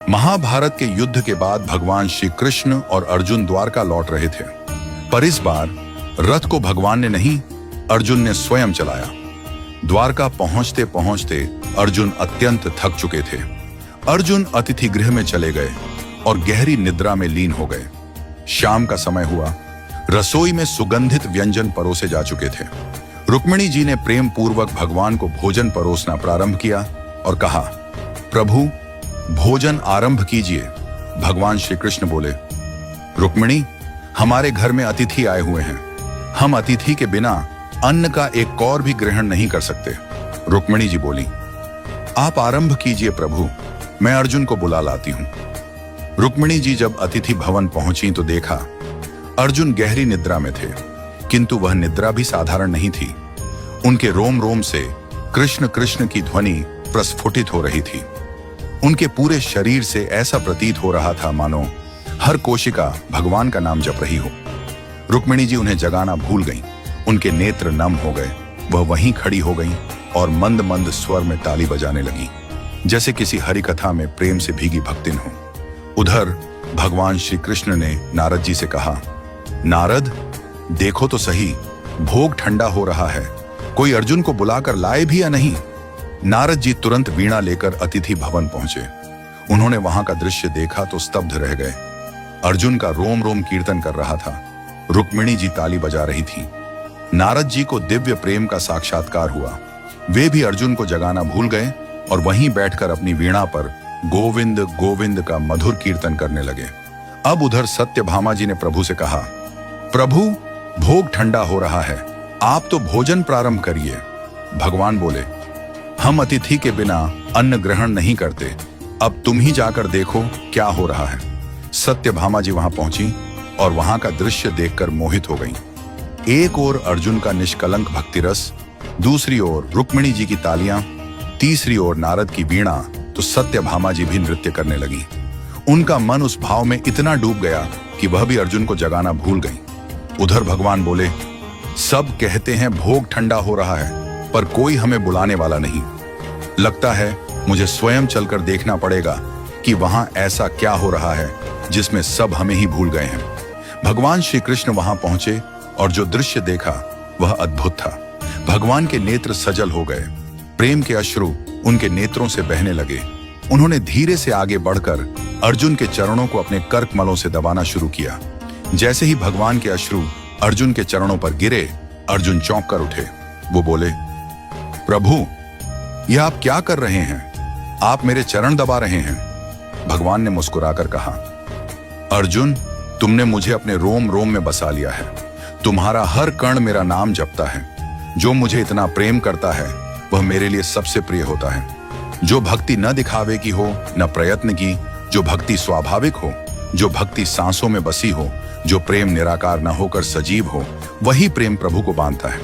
महाभारत के युद्ध के बाद भगवान श्री कृष्ण और अर्जुन द्वारका लौट रहे थे, पर इस बार रथ को भगवान ने नहीं, अर्जुन ने स्वयं चलाया। द्वारका पहुंचते पहुंचते अर्जुन अत्यंत थक चुके थे। अर्जुन अतिथि गृह में चले गए और गहरी निद्रा में लीन हो गए। शाम का समय हुआ, रसोई में सुगंधित व्यंजन परोसे जा चुके थे। रुक्मिणी जी ने प्रेम पूर्वक भगवान को भोजन परोसना प्रारंभ किया और कहा, प्रभु भोजन आरंभ कीजिए। भगवान श्री कृष्ण बोले, रुक्मिणी हमारे घर में अतिथि आए हुए हैं, हम अतिथि के बिना अन्न का एक कौर भी ग्रहण नहीं कर सकते। रुक्मिणी जी बोली, आप आरंभ कीजिए प्रभु, मैं अर्जुन को बुला लाती हूं। रुक्मिणी जी जब अतिथि भवन पहुंची तो देखा अर्जुन गहरी निद्रा में थे, किंतु वह निद्रा भी साधारण नहीं थी। उनके रोम रोम से कृष्ण कृष्ण की ध्वनि प्रस्फुटित हो रही थी। उनके पूरे शरीर से ऐसा प्रतीत हो रहा था मानो हर कोशिका भगवान का नाम जप रही हो। रुक्मिणी जी उन्हें जगाना भूल गईं। उनके नेत्र नम हो गए। वह वहीं खड़ी हो गईं और मंद मंद स्वर में ताली बजाने लगी, जैसे किसी हरि कथा में प्रेम से भीगी भक्तिन हो। उधर भगवान श्री कृष्ण ने नारद जी से कहा, नारद देखो तो सही, भोग ठंडा हो रहा है, कोई अर्जुन को बुलाकर लाए भी या नहीं। नारद जी तुरंत वीणा लेकर अतिथि भवन पहुंचे। उन्होंने वहां का दृश्य देखा तो स्तब्ध रह गए। अर्जुन का रोम रोम कीर्तन कर रहा था, रुक्मिणी जी ताली बजा रही थी। नारद जी को दिव्य प्रेम का साक्षात्कार हुआ। वे भी अर्जुन को जगाना भूल गए और वहीं बैठकर अपनी वीणा पर गोविंद गोविंद का मधुर कीर्तन करने लगे। अब उधर सत्यभामा जी ने प्रभु से कहा, प्रभु भोग ठंडा हो रहा है, आप तो भोजन प्रारंभ करिए। भगवान बोले, हम अतिथि के बिना अन्न ग्रहण नहीं करते, अब तुम ही जाकर देखो क्या हो रहा है। सत्यभामा जी वहां पहुंची और वहां का दृश्य देखकर मोहित हो गईं। एक ओर अर्जुन का निष्कलंक भक्ति रस, दूसरी ओर रुक्मिणी जी की तालियां, तीसरी ओर नारद की वीणा, तो सत्यभामा जी भी नृत्य करने लगी। उनका मन उस भाव में इतना डूब गया कि वह भी अर्जुन को जगाना भूल गई। उधर भगवान बोले, सब कहते हैं भोग ठंडा हो रहा है, पर कोई हमें बुलाने वाला नहीं। लगता है मुझे स्वयं चलकर देखना पड़ेगा कि वहां ऐसा क्या हो रहा है जिसमें सब हमें ही भूल गए हैं। भगवान श्री कृष्ण वहां पहुंचे और जो दृश्य देखा वह अद्भुत था। भगवान के नेत्र सजल हो गए, प्रेम के अश्रु उनके नेत्रों से बहने लगे। उन्होंने धीरे से आगे बढ़कर अर्जुन के चरणों को अपने करकमलों से दबाना शुरू किया। जैसे ही भगवान के अश्रु अर्जुन के चरणों पर गिरे, अर्जुन चौंक कर उठे। वो बोले, प्रभु यह आप क्या कर रहे हैं? आप मेरे चरण दबा रहे हैं। भगवान ने मुस्कुराकर कहा, अर्जुन तुमने मुझे अपने रोम रोम में बसा लिया है, तुम्हारा हर कण मेरा नाम जपता है। जो मुझे इतना प्रेम करता है वह मेरे लिए सबसे प्रिय होता है। जो भक्ति न दिखावे की हो न प्रयत्न की, जो भक्ति स्वाभाविक हो, जो भक्ति सांसों में बसी हो, जो प्रेम निराकार न होकर सजीव हो, वही प्रेम प्रभु को बांधता है।